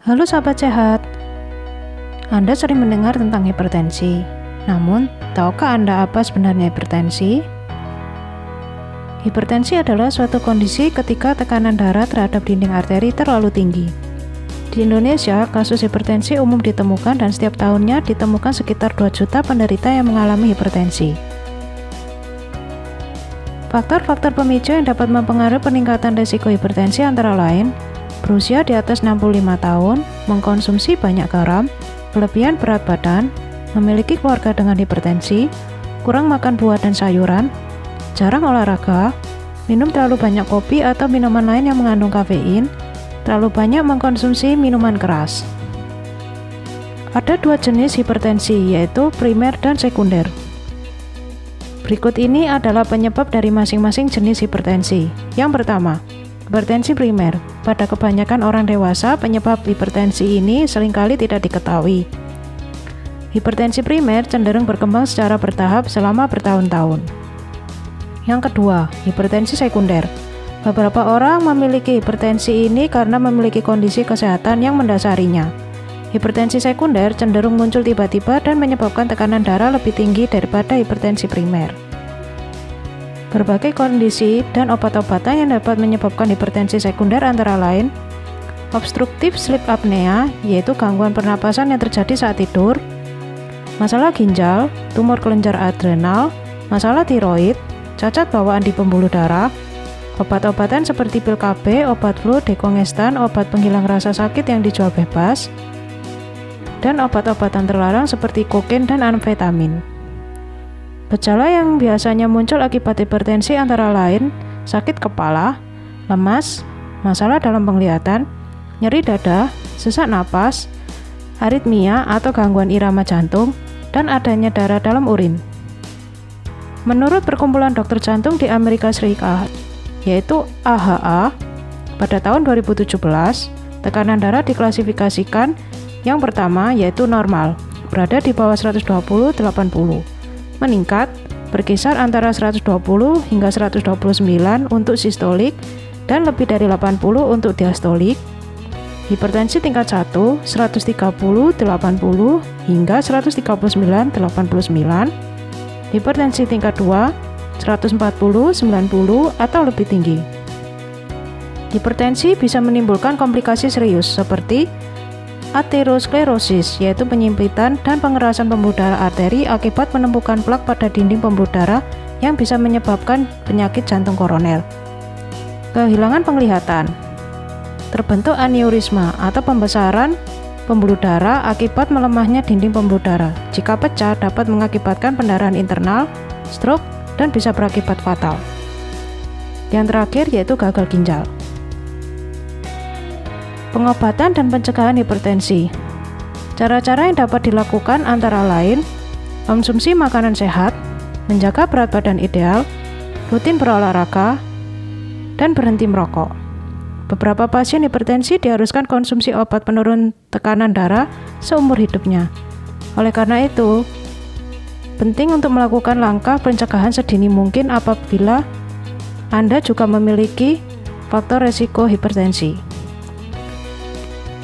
Halo sahabat sehat, Anda sering mendengar tentang hipertensi. Namun, tahukah Anda apa sebenarnya hipertensi? Hipertensi adalah suatu kondisi ketika tekanan darah terhadap dinding arteri terlalu tinggi. Di Indonesia, kasus hipertensi umum ditemukan dan setiap tahunnya ditemukan sekitar 2 juta penderita yang mengalami hipertensi. Faktor-faktor pemicu yang dapat mempengaruhi peningkatan risiko hipertensi antara lain berusia di atas 65 tahun, mengkonsumsi banyak garam, kelebihan berat badan, memiliki keluarga dengan hipertensi, kurang makan buah dan sayuran, jarang olahraga, minum terlalu banyak kopi atau minuman lain yang mengandung kafein, terlalu banyak mengkonsumsi minuman keras. Ada 2 jenis hipertensi, yaitu primer dan sekunder. Berikut ini adalah penyebab dari masing-masing jenis hipertensi. Yang pertama, hipertensi primer. Pada kebanyakan orang dewasa, penyebab hipertensi ini seringkali tidak diketahui. Hipertensi primer cenderung berkembang secara bertahap selama bertahun-tahun. Yang kedua, hipertensi sekunder. Beberapa orang memiliki hipertensi ini karena memiliki kondisi kesehatan yang mendasarinya. Hipertensi sekunder cenderung muncul tiba-tiba dan menyebabkan tekanan darah lebih tinggi daripada hipertensi primer. Berbagai kondisi dan obat-obatan yang dapat menyebabkan hipertensi sekunder antara lain obstruktif sleep apnea, yaitu gangguan pernapasan yang terjadi saat tidur, masalah ginjal, tumor kelenjar adrenal, masalah tiroid, cacat bawaan di pembuluh darah, obat-obatan seperti pil KB, obat flu, dekongestan, obat penghilang rasa sakit yang dijual bebas, dan obat-obatan terlarang seperti kokain dan amfetamin. Gejala yang biasanya muncul akibat hipertensi antara lain sakit kepala, lemas, masalah dalam penglihatan, nyeri dada, sesak napas, aritmia atau gangguan irama jantung, dan adanya darah dalam urin. Menurut Perkumpulan Dokter Jantung di Amerika Serikat, yaitu AHA, pada tahun 2017, tekanan darah diklasifikasikan yang pertama yaitu normal, berada di bawah 120/80. Meningkat, berkisar antara 120 hingga 129 untuk sistolik dan lebih dari 80 untuk diastolik. Hipertensi tingkat 1, 130/80 hingga 139/89. Hipertensi tingkat 2, 140/90 atau lebih tinggi. Hipertensi bisa menimbulkan komplikasi serius seperti aterosklerosis, yaitu penyempitan dan pengerasan pembuluh darah arteri akibat penumpukan plak pada dinding pembuluh darah yang bisa menyebabkan penyakit jantung koroner. Kehilangan penglihatan. Terbentuk aneurisma atau pembesaran pembuluh darah akibat melemahnya dinding pembuluh darah. Jika pecah, dapat mengakibatkan pendarahan internal, stroke, dan bisa berakibat fatal. Yang terakhir yaitu gagal ginjal. Pengobatan dan pencegahan hipertensi. Cara-cara yang dapat dilakukan antara lain konsumsi makanan sehat, menjaga berat badan ideal, rutin berolahraga, dan berhenti merokok. Beberapa pasien hipertensi diharuskan konsumsi obat penurun tekanan darah seumur hidupnya. Oleh karena itu, penting untuk melakukan langkah pencegahan sedini mungkin apabila Anda juga memiliki faktor resiko hipertensi.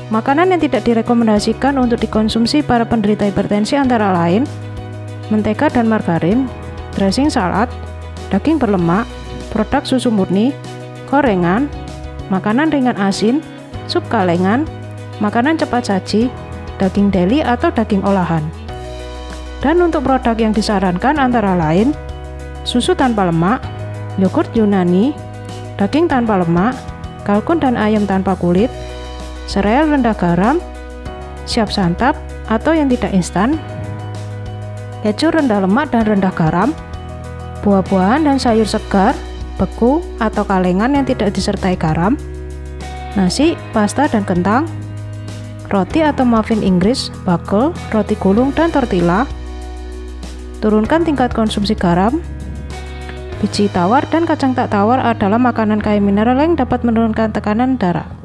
Makanan yang tidak direkomendasikan untuk dikonsumsi para penderita hipertensi antara lain mentega dan margarin, dressing salad, daging berlemak, produk susu murni, gorengan, makanan ringan asin, sup kalengan, makanan cepat saji, daging deli atau daging olahan. Dan untuk produk yang disarankan antara lain susu tanpa lemak, yogurt Yunani, daging tanpa lemak, kalkun dan ayam tanpa kulit, sereal rendah garam, siap santap atau yang tidak instan, keju rendah lemak dan rendah garam, buah-buahan dan sayur segar, beku atau kalengan yang tidak disertai garam, nasi, pasta dan kentang, roti atau muffin Inggris, bagel, roti gulung dan tortilla. Turunkan tingkat konsumsi garam. Biji tawar dan kacang tak tawar adalah makanan kaya mineral yang dapat menurunkan tekanan darah.